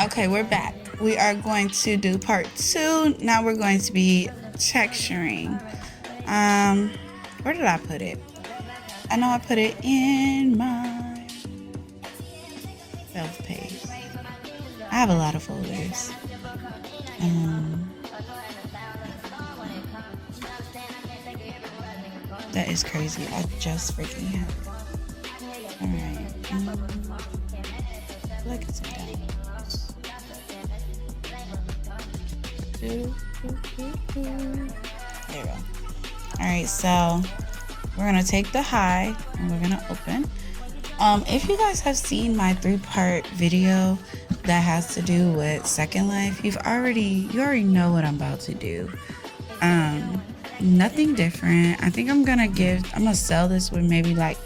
Okay, we're back. We are going to do part 2. Now we're going to be texturing. Where did I put it? I know I put it in my self-page. I have a lot of folders. That is crazy. I just freaking have it. Alright. I feel like it's down. There we go. Alright, so we're gonna take the high and we're gonna open. If you guys have seen my 3-part video that has to do with Second Life, you already know what I'm about to do. Nothing different. I think I'm gonna sell this with maybe like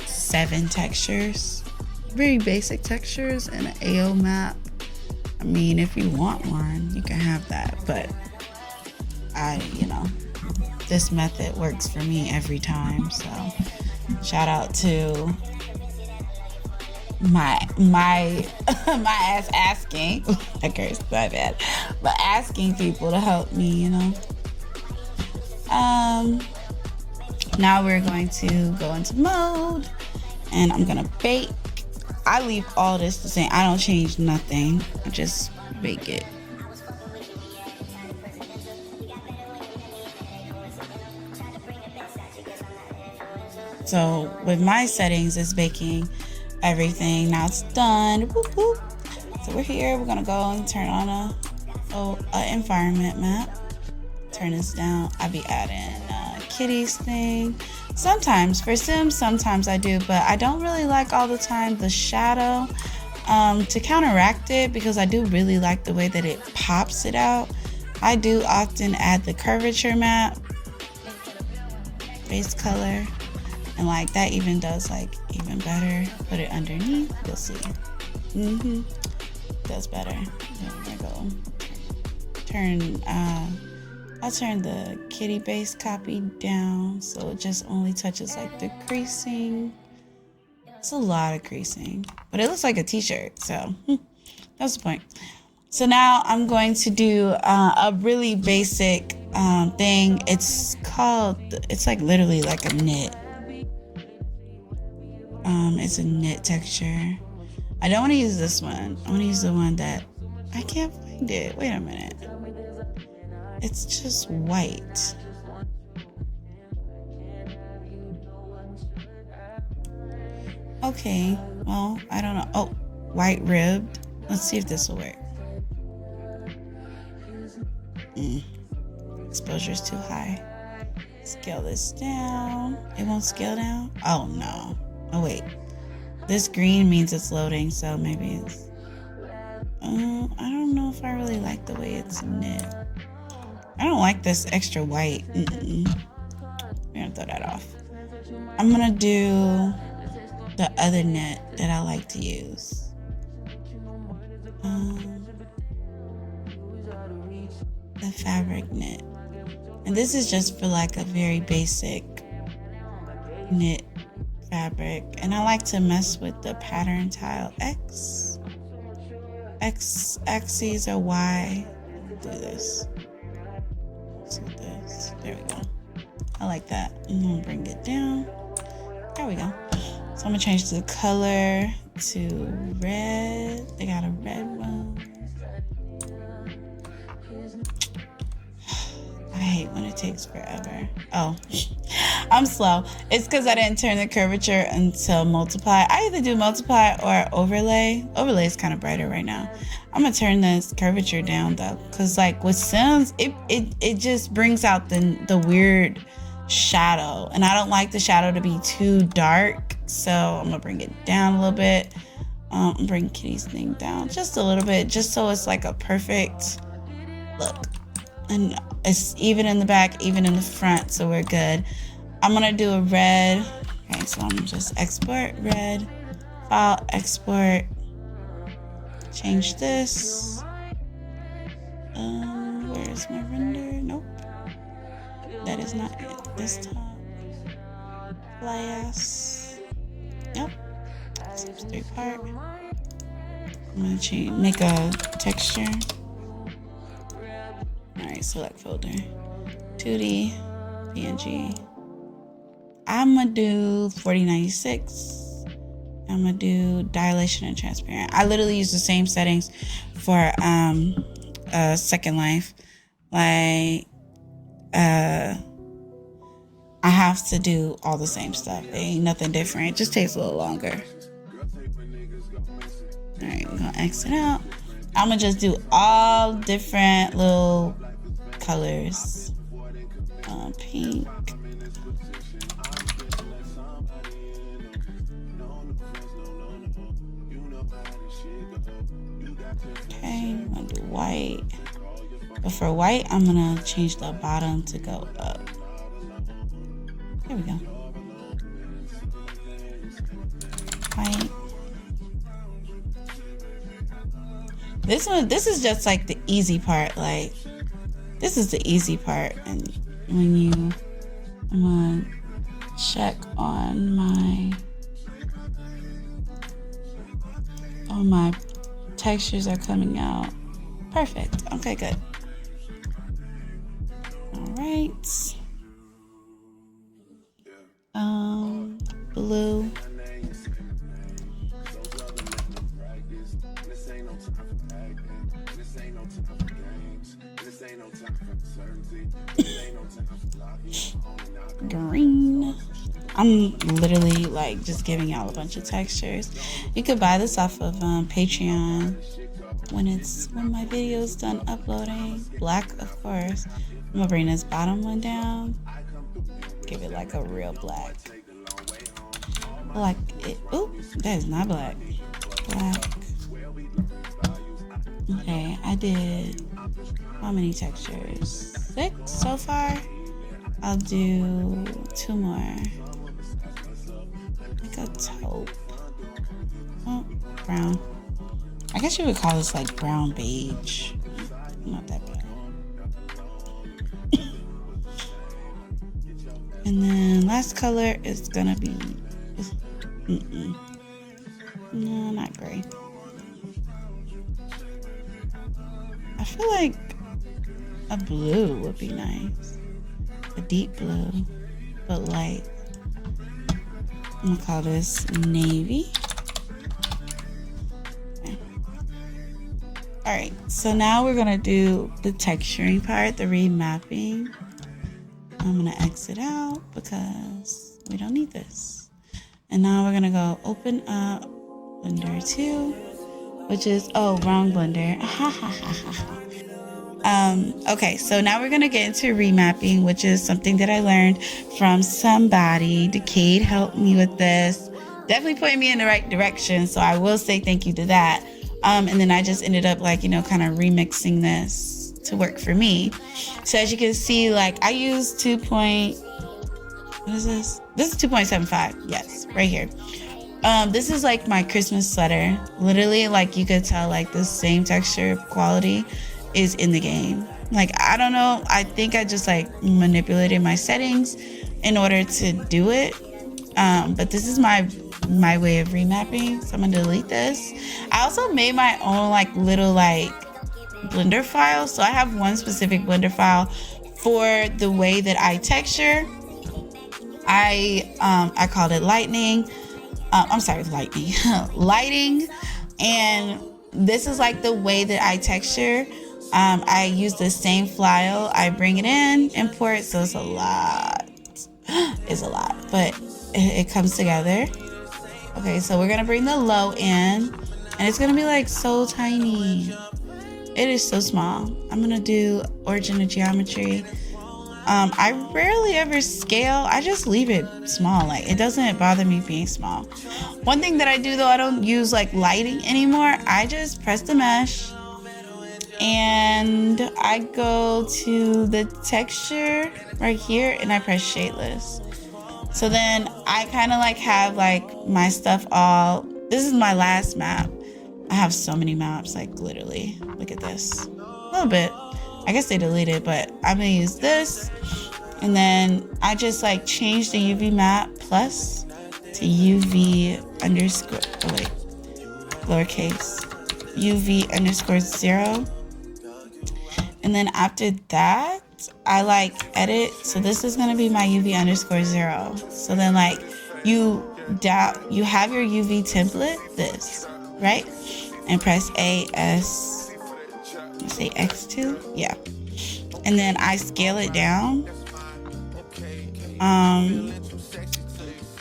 7 textures, very basic textures, and an AO map. I mean, if you want one, you can have that, but this method works for me every time. So shout out to my ass asking, I cursed, my bad, but asking people to help me, Now we're going to go into mode and I'm gonna bake. I leave all this the same. I don't change nothing. I just bake it. So with my settings, it's baking everything. Now it's done. Whoop, whoop. So we're here. We're gonna go and turn on a environment map. Turn this down. I'll be adding kitties thing. Sometimes for Sims, sometimes I do, but I don't really like all the time the shadow to counteract it, because I do really like the way that it pops it out. I do often add the curvature map, base color, and like that even does like even better. Put it underneath, you'll see. Does better. There we go. I'll turn the kitty base copy down so it just only touches like the creasing. It's a lot of creasing, but it looks like a t-shirt, so that's the point. So now I'm going to do a really basic thing. It's like literally like a knit. It's a knit texture. I don't want to use this one. I want to use the one that I can't find it. Wait a minute. It's just white. Okay, well, I don't know. Oh, white ribbed. Let's see if this will work. Exposure's too high. Scale this down. It won't scale down? Oh, no. Oh, wait. This green means it's loading, so maybe it's... I don't know if I really like the way it's knit. I don't like this extra white. We're gonna throw that off. I'm gonna do the other knit that I like to use. The fabric knit. And this is just for like a very basic knit fabric. And I like to mess with the pattern tile X axes or Y. Do this. So this. There we go. I like that. I'm gonna bring it down. There we go. So I'm gonna change the color to red. They got a red one. I hate when it takes forever. Oh, I'm slow. It's because I didn't turn the curvature until multiply. I either do multiply or overlay. Overlay is kind of brighter right now. I'm gonna turn this curvature down though, because like with Sims, it just brings out the weird shadow, and I don't like the shadow to be too dark, so I'm gonna bring it down a little bit. Bring Kitty's thing down just a little bit, just so it's like a perfect look, and it's even in the back, even in the front, so we're good. I'm gonna do a red. Okay, so I'm just export red, file, export, change this. Where's my render? Nope, that is not it. This top, fly ass. Yep, 3 part. I'm gonna make a texture. All right, select folder, 2D, PNG. I'm gonna do 4096. I'm gonna do dilation and transparent. I literally use the same settings for Second Life. Like, I have to do all the same stuff. It ain't nothing different. It just takes a little longer. All right, we're gonna exit out. I'm gonna just do all different little colors. Pink. Okay, I'm gonna do white. But for white, I'm gonna change the bottom to go up. There we go. White. This is just like the easy part. Like, this is the easy part. And when I'm gonna check on all my textures are coming out. Perfect. Okay, good. All right. Blue. Green. I'm literally like just giving out a bunch of textures. You could buy this off of Patreon when my video is done uploading. Black, of course. I'm gonna bring this bottom one down. Give it like a real black. Like it. Ooh, that is not black. Black. Okay, I did how many textures? 6 so far. I'll do 2 more. Like a taupe. Oh, brown. I guess you would call this like brown beige. Not that bad. And then last color is gonna be no, not gray. I feel like a blue would be nice. A deep blue, but light. I'm gonna call this navy. Okay. All right, so now we're gonna do the texturing part, the remapping. I'm gonna exit out because we don't need this. And now we're gonna go open up Blender 2, which is, oh, wrong Blender. Okay, so now we're gonna get into remapping, which is something that I learned from somebody. Decade helped me with this, definitely pointed me in the right direction, so I will say thank you to that. And then I just ended up like, kind of remixing this to work for me. So as you can see, like I use what is this? This is 2.75, yes, right here. This is like my Christmas sweater. Literally, like you could tell like the same texture quality is in the game. Like, I don't know, I think I just like manipulated my settings in order to do it. But this is my way of remapping, so I'm gonna delete this. I also made my own like little like Blender file. So I have one specific Blender file for the way that I texture. I called it lightning. Lighting. And this is like the way that I texture. I use the same file. I bring it in, import, so it's a lot. It's a lot, but it comes together. Okay, so we're gonna bring the low in, and it's gonna be like so tiny. It is so small. I'm gonna do origin of geometry. I rarely ever scale. I just leave it small. Like, it doesn't bother me being small. One thing that I do though, I don't use like lighting anymore. I just press the mesh and I go to the texture right here and I press shadeless. So then I kind of like have like my stuff all, this is my last map. I have so many maps, like literally, look at this, a little bit. I guess they deleted, but I'm gonna use this. And then I just like change the UV map plus to UV underscore, oh wait, lowercase UV_0. And then after that, I like edit. So this is going to be my UV_0. So then like you have your UV template, this, right? And press AS, say X2. Yeah. And then I scale it down.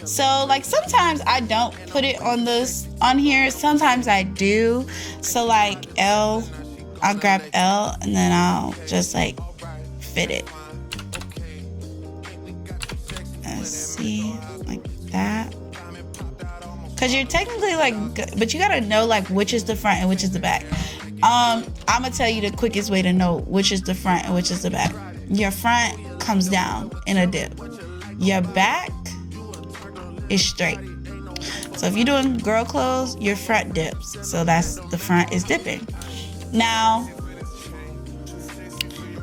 So like sometimes I don't put it on here. Sometimes I do. So like I'll grab L and then I'll just like fit it. Let's see, like that. Cause you're technically like, but you gotta know like which is the front and which is the back. I'm gonna tell you the quickest way to know which is the front and which is the back. Your front comes down in a dip. Your back is straight. So if you're doing girl clothes, your front dips. So that's the front is dipping. Now,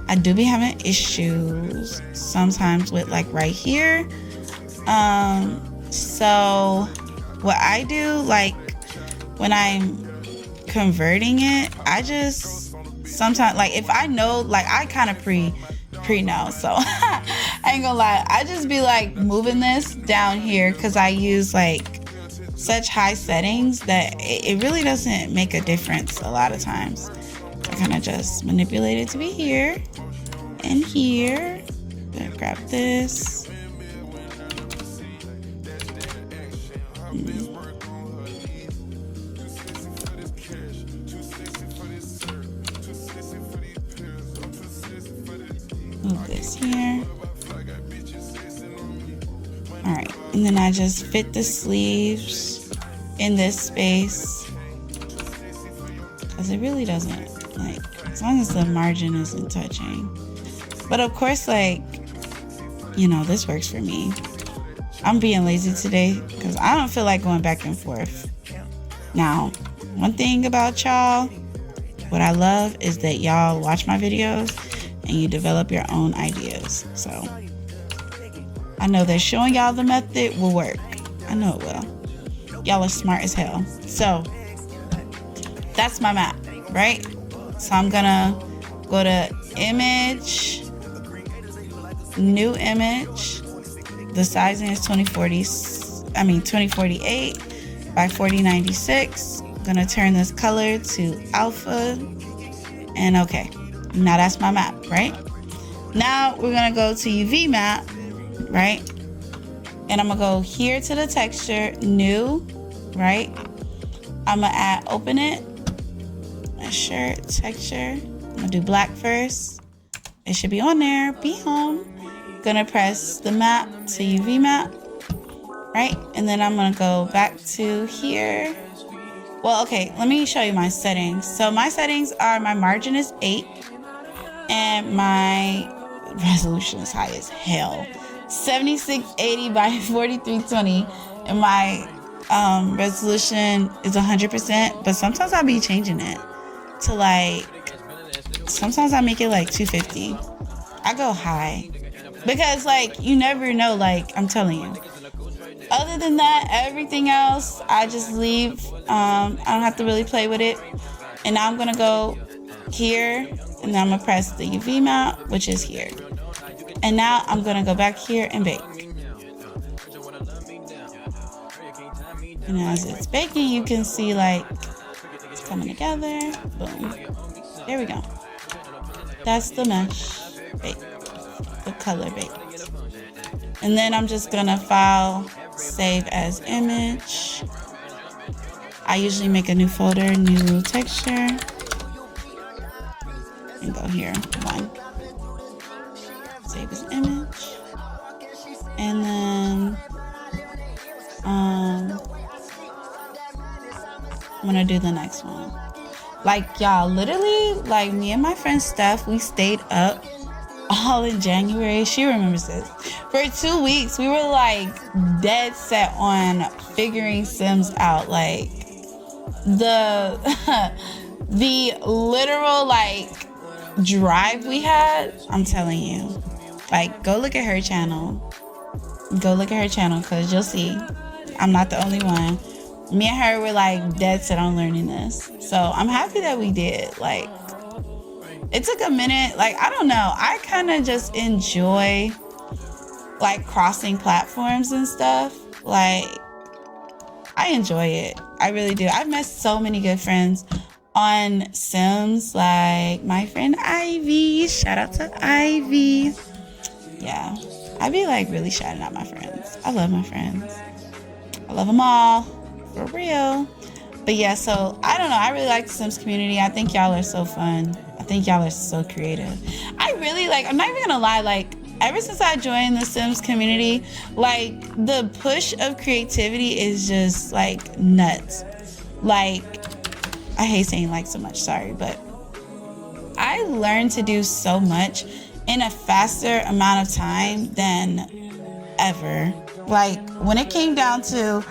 I do be having issues sometimes with like right here. So what I do, like when I'm converting it, I just sometimes like if I know, like I kind of pre know, so I ain't gonna lie, I just be like moving this down here because I use like such high settings that it really doesn't make a difference a lot of times. I kind of just manipulate it to be here and here. Gonna grab this. Move this here. All right, and then I just fit the sleeves in this space because it really doesn't, like, as long as the margin isn't touching. But of course, like, you know, this works for me. I'm being lazy today because I don't feel like going back and forth. Now, one thing about y'all, what I love is that y'all watch my videos and you develop your own ideas. So I know that showing y'all the method will work. I know it will. Y'all are smart as hell. So that's my map, right? So I'm gonna go to image, new image. The sizing is 2048 by 4096. I'm gonna turn this color to alpha, and okay. Now that's my map, right? Now we're gonna go to UV map, right? And I'm gonna go here to the texture, new, right? I'm gonna open it, my shirt, texture. I'm gonna do black first. It should be on there, be home. Gonna press the map to UV map, right? And then I'm gonna go back to here. Well, okay, let me show you my settings. So my settings are, my margin is 8 and my resolution is high as hell. 7680 by 4320, and my resolution is 100%, but sometimes I'll be changing it to like, sometimes I make it like 250. I go high because like you never know, like I'm telling you. Other than that, everything else I just leave. I don't have to really play with it. And now I'm gonna go here and then I'm gonna press the UV map, which is here. And now I'm gonna go back here and bake. And as it's baking, you can see like it's coming together. Boom. There we go. That's the mesh bake, the color bake. And then I'm just gonna file, save as image. I usually make a new folder, new texture, and go here, 1. Save as image. And then I'm gonna do the next one. Like y'all, literally, like me and my friend Steph, we stayed up all in January. She remembers this. For 2 weeks, we were like dead set on figuring Sims out. Like the the literal like drive we had, I'm telling you. Like, go look at her channel. Go look at her channel because you'll see I'm not the only one. me and her were like dead set on learning this. So I'm happy that we did. Like, it took a minute. Like, I don't know. I kind of just enjoy like crossing platforms and stuff. Like, I enjoy it. I really do. I've met so many good friends on Sims, like my friend Ivy. Shout out to Ivy. Yeah, I be like really shouting out my friends. I love my friends. I love them all, for real. But yeah, so I don't know. I really like the Sims community. I think y'all are so fun. I think y'all are so creative. I really like, I'm not even gonna lie, like ever since I joined the Sims community, like the push of creativity is just like nuts. Like, I hate saying like so much, sorry, but I learned to do so much in a faster amount of time than ever. Like, when it came down to,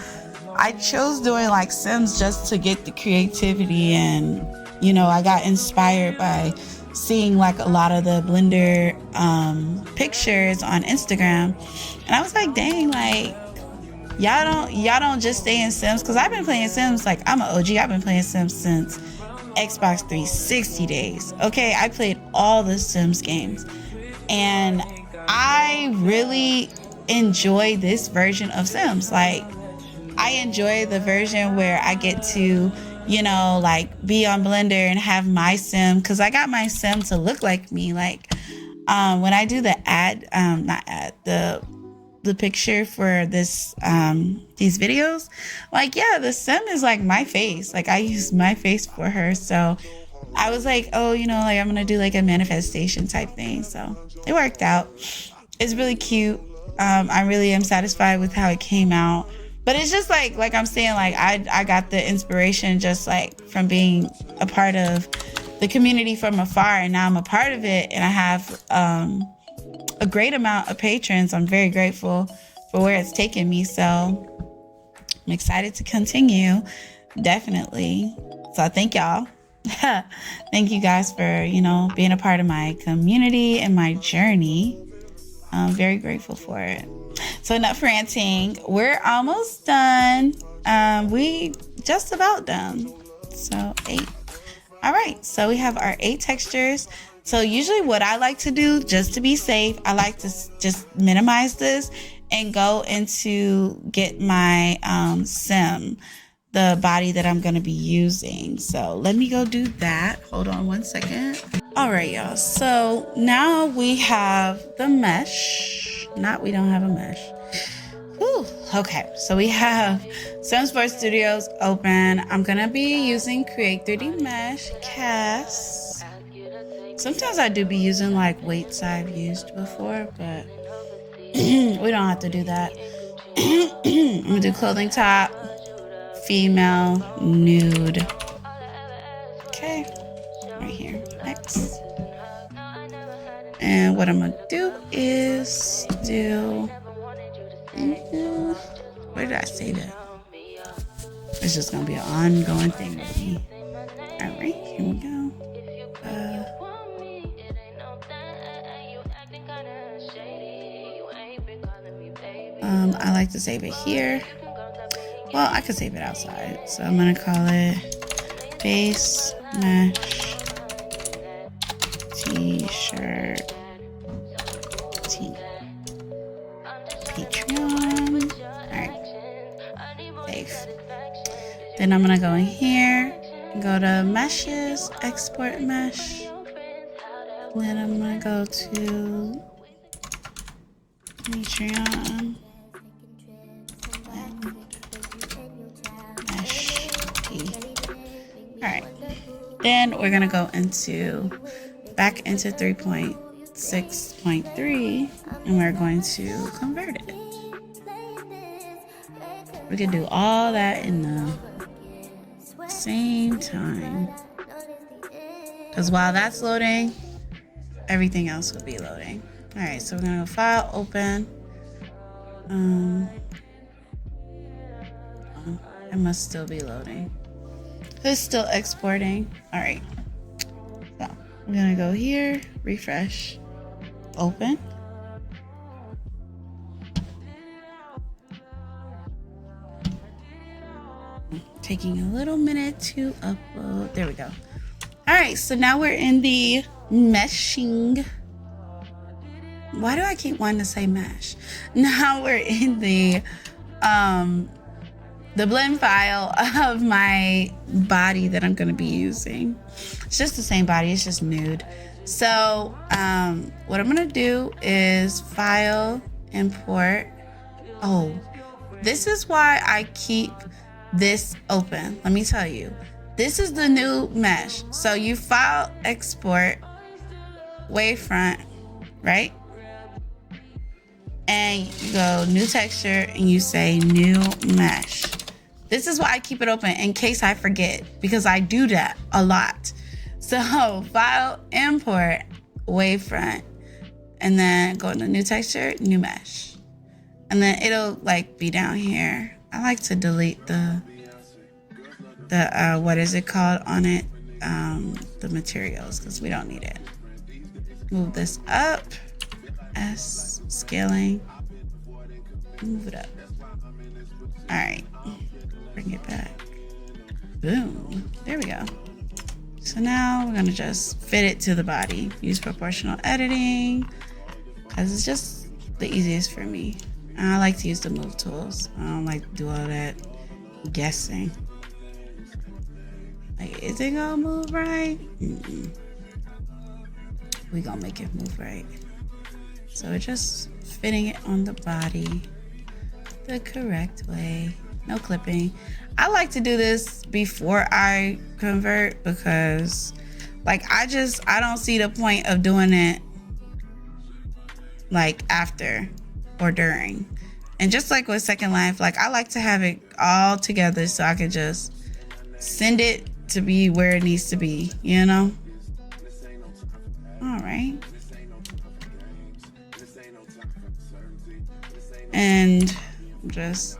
I chose doing like Sims just to get the creativity, and you know, I got inspired by seeing like a lot of the Blender pictures on Instagram, and I was like, dang, like y'all don't just stay in Sims, because I've been playing Sims, like I'm an OG. I've been playing Sims since Xbox 360 days. Okay, I played all the Sims games, and I really enjoy this version of Sims. Like, I enjoy the version where I get to, you know, like be on Blender and have my Sim, because I got my Sim to look like me. Like, when I do the the picture for this these videos, like, yeah, the Sim is like my face. Like, I use my face for her. So I was like, oh, you know, like I'm gonna do like a manifestation type thing. So it worked out. It's really cute. I really am satisfied with how it came out. But it's just like I'm saying, like I got the inspiration just like from being a part of the community from afar, and now I'm a part of it, and I have a great amount of patrons. I'm very grateful for where it's taken me. So I'm excited to continue, definitely. So thank y'all. Thank you guys for, you know, being a part of my community and my journey. I'm very grateful for it. So enough ranting. We're almost done. We just about done. So 8. All right. So we have our 8 textures. So usually what I like to do, just to be safe, I like to just minimize this and go into get my sim, the body that I'm going to be using. So let me go do that. Hold on one second. All right, y'all. So now we have the mesh. We don't have a mesh. Whew. Okay, so we have Sims 4 Studios open. I'm going to be using Create 3D Mesh, Cast. Sometimes I do be using like weights I've used before, but we don't have to do that. I'm going to do clothing top, female, nude. Okay, right here. Next. And what I'm going to do is do... where did I save it? It's just going to be an ongoing thing with me. All right, here we go. I like to save it here. Well, I could save it outside. So I'm going to call it Base Mesh T-shirt T. Patreon. Alright. Save. Then I'm going to go in here, go to Meshes, Export Mesh. Then I'm going to go to Patreon. Mesh T. Alright. Then we're going to go back into 3.6.3, and we're going to convert it. We can do all that in the same time, because while that's loading, everything else will be loading. All right, so we're gonna go File, Open. It must still be loading. It's still exporting. All right, so I'm gonna go here, refresh, open. taking a little minute to upload. There we go. All right, so now we're in the meshing. Why do I keep wanting to say mesh? Now we're in the blend file of my body that I'm gonna be using. It's just the same body, it's just nude. So what I'm gonna do is file, import. Oh, this is why I keep this open. Let me tell you, this is the new mesh. So you file, export, wavefront, right? And you go new texture and you say new mesh. This is why I keep it open in case I forget, because I do that a lot. So file, import, wavefront, and then go to new texture, new mesh. And then it'll like be down here. I like to delete the what is it called on it? The materials, because we don't need it. Move this up. S, scaling, move it up. All right, bring it back. Boom, there we go. So now we're gonna just fit it to the body. Use proportional editing, because it's just the easiest for me. I like to use the move tools. I don't like to do all that guessing. Like, is it gonna move right? We gonna make it move right. So we're just fitting it on the body the correct way. No clipping. I like to do this before I convert because like I don't see the point of doing it like after or during. And just like with Second Life, like I like to have it all together so I can just send it to be where it needs to be, you know? All right. And just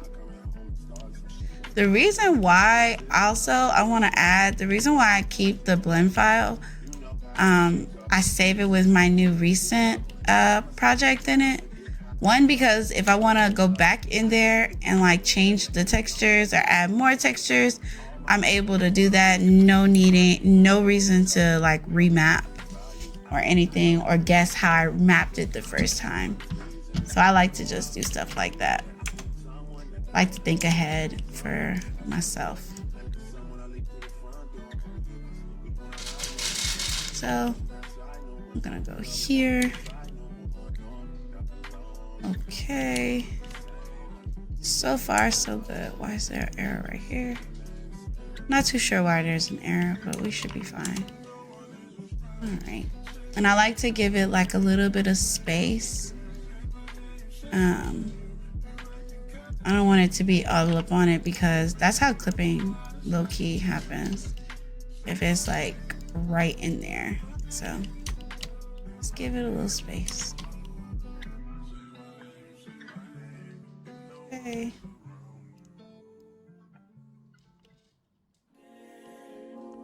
the reason why I want to add the reason why I keep the blend file, I save it with my new recent project in it. One, because if I want to go back in there and like change the textures or add more textures, I'm able to do that. No reason to like remap or anything or guess how I mapped it the first time. So I like to just do stuff like that. I like to think ahead for myself. So I'm gonna go here. Okay. So far, so good. Why is there an error right here? Not too sure why there's an error, but we should be fine. All right. And I like to give it like a little bit of space. I don't want it to be all up on it because that's how clipping low-key happens. If it's like right in there. So let's give it a little space. Okay.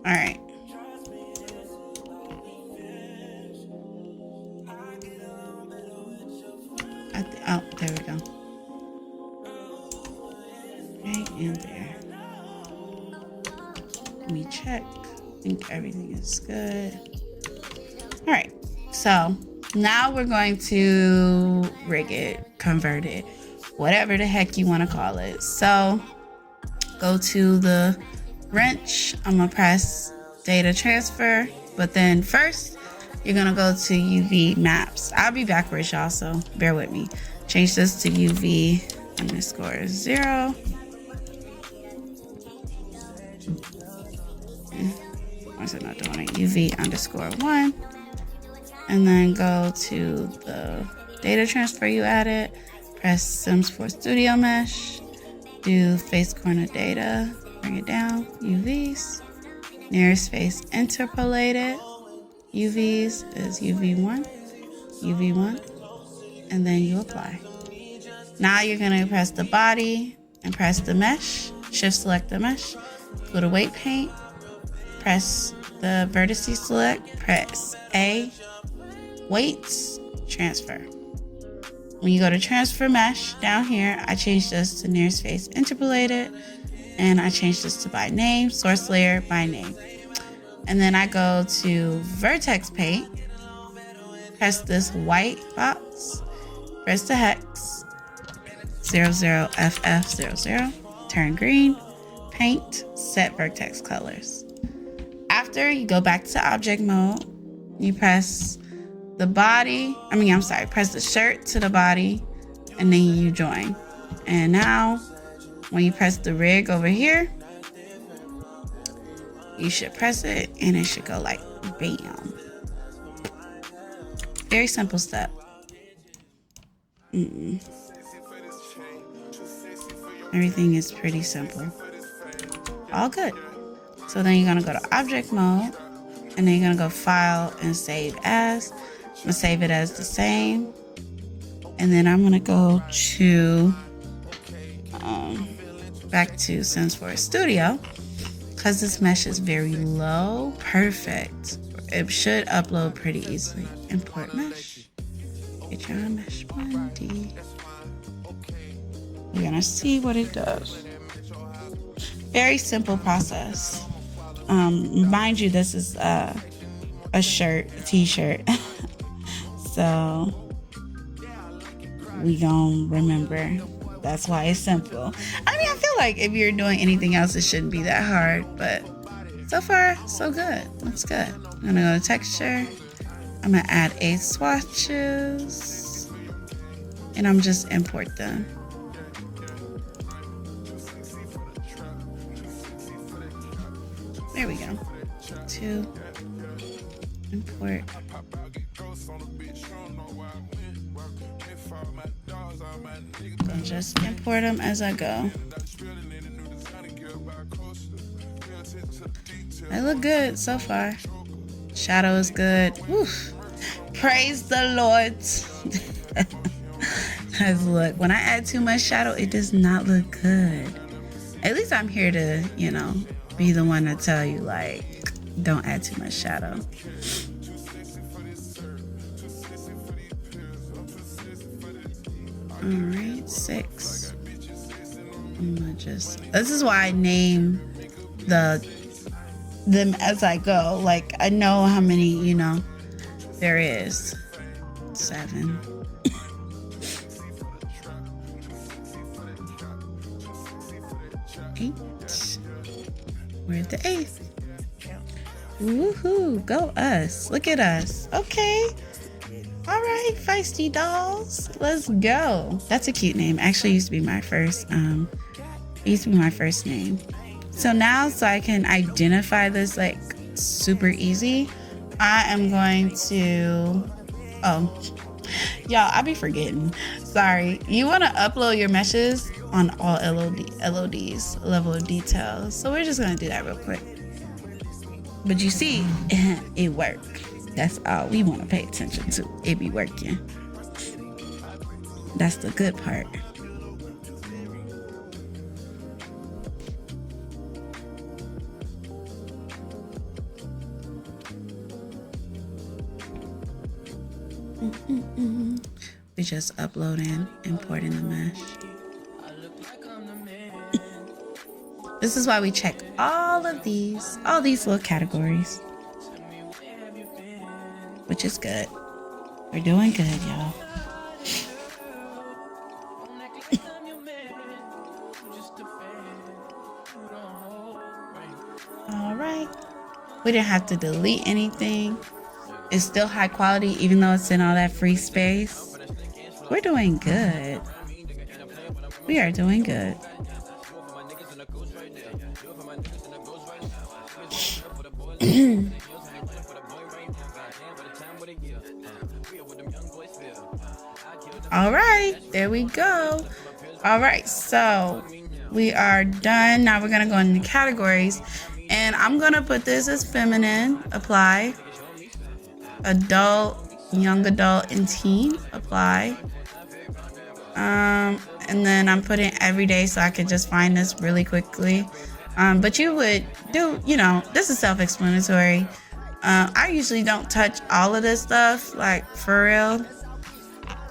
All right. Oh, there we go. Okay, and there. Let me check. I think everything is good. All right. So now we're going to rig it, convert it, whatever the heck you want to call it. So go to the wrench. I'm going to press data transfer. But then first, you're going to go to UV maps. I'll be backwards, y'all, so bear with me. Change this to UV_0. Why is it not doing it? UV_1. And then go to the data transfer you added. Press Sims 4 Studio Mesh. Do face corner data. Bring it down. UVs. Nearest face interpolated. UVs is UV1. UV1. And then you apply. Now you're going to press the body and press the mesh. Shift select the mesh. Go to weight paint. Press the vertices select. Press A. Weights. Transfer. When you go to transfer mesh down here, I changed this to nearest face interpolated. and I change this to by name, source layer by name. And then I go to vertex paint, press this white box, press the hex, 00FF00, turn green, paint, set vertex colors. After you go back to object mode, you press the body, press the shirt to the body, and then you join. And now, when you press the rig over here, you should press it and it should go like bam. Very simple step. Everything is pretty simple. All good. So then you're gonna go to object mode, and then you're gonna go file and save as. I'm gonna save it as the same. And then I'm gonna go to back to Sense4 Studio, because this mesh is very low. Perfect. It should upload pretty easily. Import mesh. Get your mesh 1D. We're gonna see what it does. Very simple process. Mind you, this is a t-shirt. So we gonna remember. That's why it's simple. I feel like if you're doing anything else, it shouldn't be that hard, but so far, so good. Looks good. I'm gonna go to texture. I'm gonna add 8 swatches, and I'm just import them. There we go. 2, import. I'll just import them as I go. They look good so far. Shadow is good. Oof. Praise the Lord. Because look, when I add too much shadow, it does not look good. At least I'm here to, be the one to tell you, like, don't add too much shadow. All right, 6. This is why I name them as I go. Like, I know how many, there is. 7. Eight. We're at the 8th. Woohoo! Go us! Look at us. Okay. All right, feisty dolls. Let's go. That's a cute name. Actually, used to be my first. Name. So now, so I can identify this like super easy, I am going to. Oh, y'all, I be forgetting. Sorry. You want to upload your meshes on all LODs, level of details. So we're just gonna do that real quick. But you see, it worked. That's all we want to pay attention to. It be working. That's the good part. We just uploading, importing the mesh. This is why we check all these little categories, which is good. We're doing good, y'all. All right. We didn't have to delete anything. It's still high quality, even though it's in all that free space. We're doing good. We are doing good. All right, there we go. All right, so we are done. Now we're gonna go into categories, and I'm gonna put this as feminine, apply. Adult, young adult, and teen, apply. And then I'm putting everyday so I can just find this really quickly. But you would do, this is self-explanatory. I usually don't touch all of this stuff, like for real.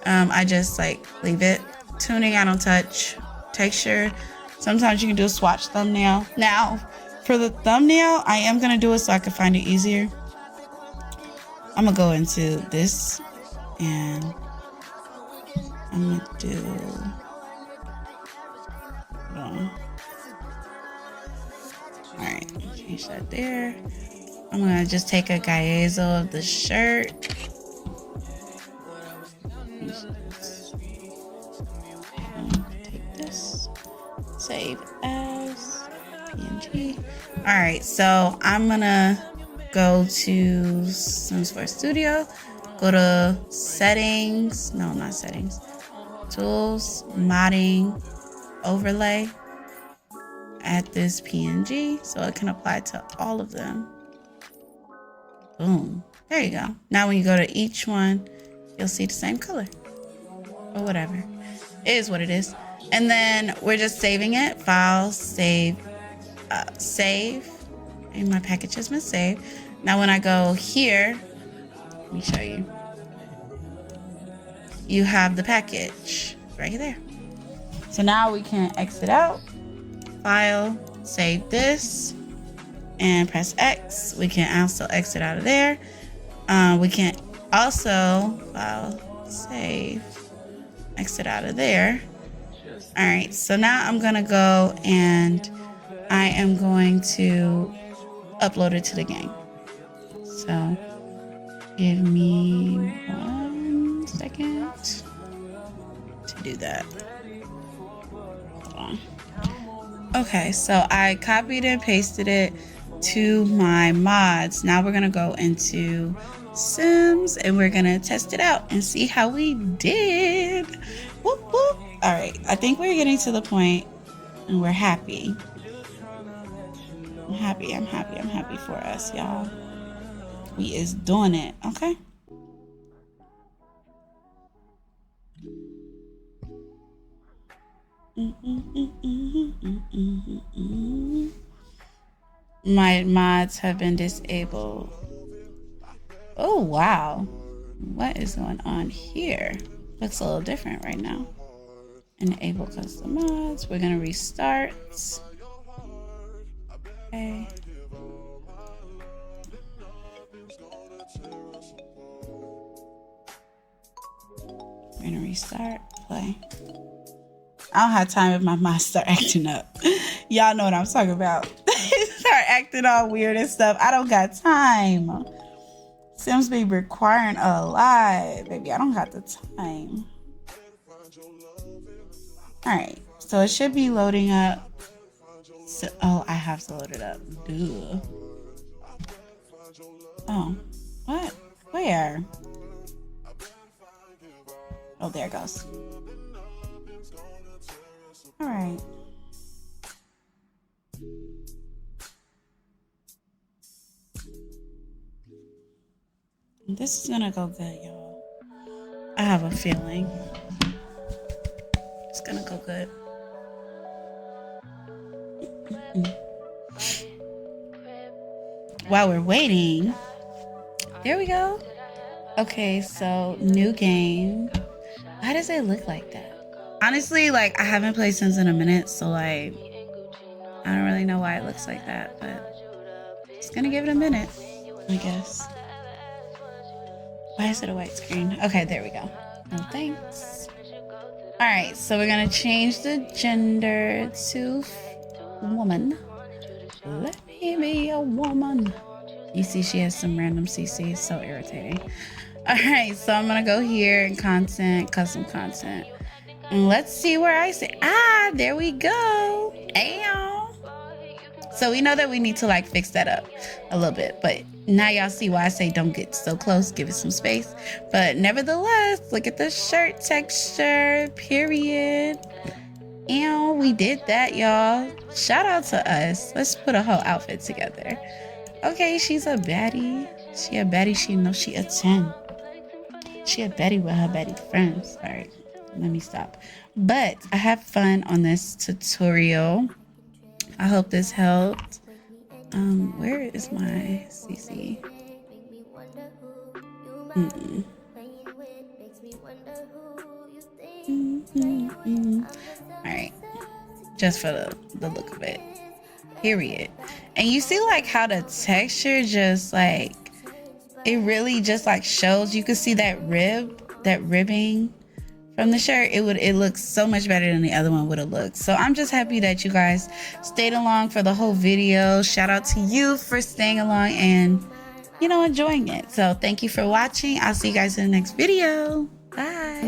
I just like leave it. Tuning, I don't touch. Texture, Sometimes you can do a swatch thumbnail. Now, for the thumbnail, I am going to do it so I can find it easier. I'm going to go into this and I'm going to do... Alright, change that there. I'm going to just take a gaiazo of the shirt. Take this. Save as PNG. Alright, so I'm going to go to Sims 4 Studio. Go to settings. No, not settings. Tools, modding, overlay. Add this PNG so it can apply to all of them. Boom. There you go. Now when you go to each one, you'll see the same color. Or whatever. It is what it is. And then we're just saving it. File, save, save. And my package has been saved. Now when I go here, let me show you. You have the package right there. So now we can exit out. File, save this, and press X. We can also exit out of there. We can also file, save, exit out of there. All right, so now I'm gonna go and I am going to upload it to the game. So give me 1 second to do that. Hold on. Okay, so I copied and pasted it to my mods. Now we're gonna go into Sims and we're gonna test it out and see how we did. Whoop, whoop. All right, I think we're getting to the point and we're happy. I'm happy for us, y'all. We is doing it, okay? My mods have been disabled. Oh, wow. What is going on here? Looks a little different right now. Enable custom mods. We're gonna restart. Okay. We're gonna restart. Play. I don't have time if my mods start acting up. Y'all know what I'm talking about. Start acting all weird and stuff. I don't got time. Sims be requiring a lot. Baby, I don't got the time. Alright, so it should be loading up. So, oh, I have to load it up. Duh. Oh, what? Where? Oh, there it goes. Alright. This is gonna go good, y'all. I have a feeling. It's gonna go good. While we're waiting, there we go. Okay, so new game. Why does it look like that? Honestly, like I haven't played Sims in a minute, so like I don't really know why it looks like that, but just gonna give it a minute, I guess. Why is it a white screen? Okay, there we go. No thanks. All right, so we're gonna change the gender to woman. Let me be a woman. You see she has some random CC. It's so irritating. All right, so I'm gonna go here in content, custom content. And let's see where I say, there we go. Ayo. So we know that we need to like fix that up a little bit, but now y'all see why I say don't get so close, give it some space. But nevertheless, look at the shirt texture, period. And we did that, y'all. Shout out to us. Let's put a whole outfit together. Okay, she's a baddie. She a baddie, she knows she a 10. She a baddie with her baddie friends. All right, let me stop. But I have fun on this tutorial. I hope this helped. Where is my CC? All right. just for the look of it, period. And you see like how the texture just like, it really just like shows. You can see that ribbing from the shirt. It looks so much better than the other one would have looked. So I'm just happy that you guys stayed along for the whole video. Shout out to you for staying along and, you know, enjoying it. So thank you for watching. I'll see you guys in the next video. Bye.